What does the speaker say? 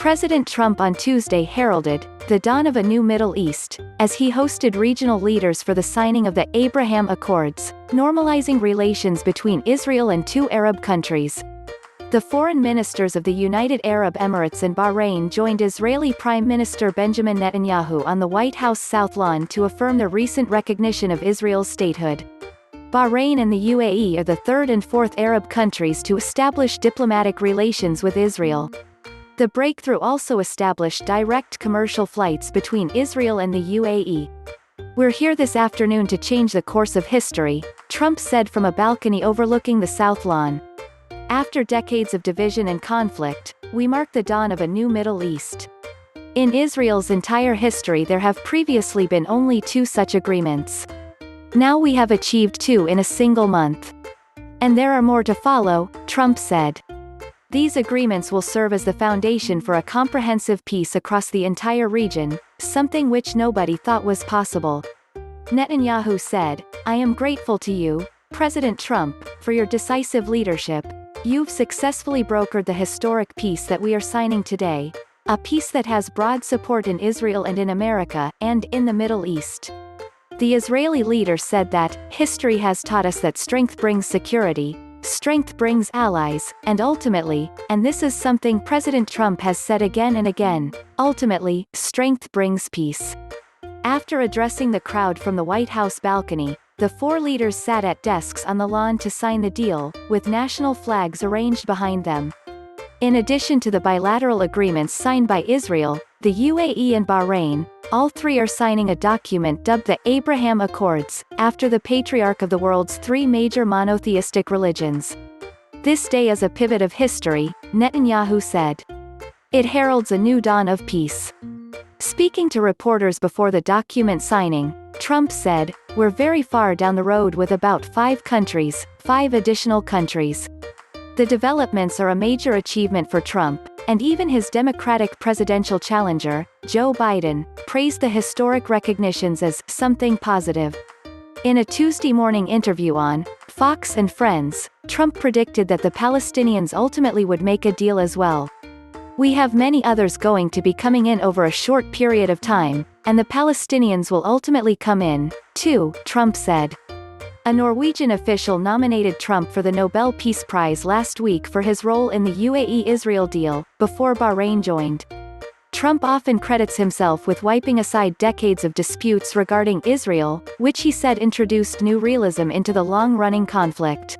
President Trump on Tuesday heralded the dawn of a new Middle East, as he hosted regional leaders for the signing of the Abraham Accords, normalizing relations between Israel and two Arab countries. The foreign ministers of the United Arab Emirates and Bahrain joined Israeli Prime Minister Benjamin Netanyahu on the White House South Lawn to affirm the recent recognition of Israel's statehood. Bahrain and the UAE are the third and fourth Arab countries to establish diplomatic relations with Israel. The breakthrough also established direct commercial flights between Israel and the UAE. "We're here this afternoon to change the course of history," Trump said from a balcony overlooking the South Lawn. "After decades of division and conflict, we mark the dawn of a new Middle East. In Israel's entire history there have previously been only two such agreements. Now we have achieved two in a single month. And there are more to follow," Trump said. "These agreements will serve as the foundation for a comprehensive peace across the entire region, something which nobody thought was possible." Netanyahu said, "I am grateful to you, President Trump, for your decisive leadership. You've successfully brokered the historic peace that we are signing today, a peace that has broad support in Israel and in America, and in the Middle East." The Israeli leader said that, "History has taught us that strength brings security, strength brings allies, and ultimately, and this is something President Trump has said again and again, ultimately, strength brings peace." After addressing the crowd from the White House balcony, the four leaders sat at desks on the lawn to sign the deal, with national flags arranged behind them. In addition to the bilateral agreements signed by Israel, the UAE and Bahrain, all three are signing a document dubbed the Abraham Accords, after the patriarch of the world's three major monotheistic religions. "This day is a pivot of history," Netanyahu said. "It heralds a new dawn of peace." Speaking to reporters before the document signing, Trump said, "We're very far down the road with about 5 additional countries." The developments are a major achievement for Trump, and even his Democratic presidential challenger, Joe Biden, praised the historic recognitions as something positive. In a Tuesday morning interview on Fox and Friends, Trump predicted that the Palestinians ultimately would make a deal as well. "We have many others going to be coming in over a short period of time, and the Palestinians will ultimately come in, too," Trump said. A Norwegian official nominated Trump for the Nobel Peace Prize last week for his role in the UAE-Israel deal, before Bahrain joined. Trump often credits himself with wiping aside decades of disputes regarding Israel, which he said introduced new realism into the long-running conflict.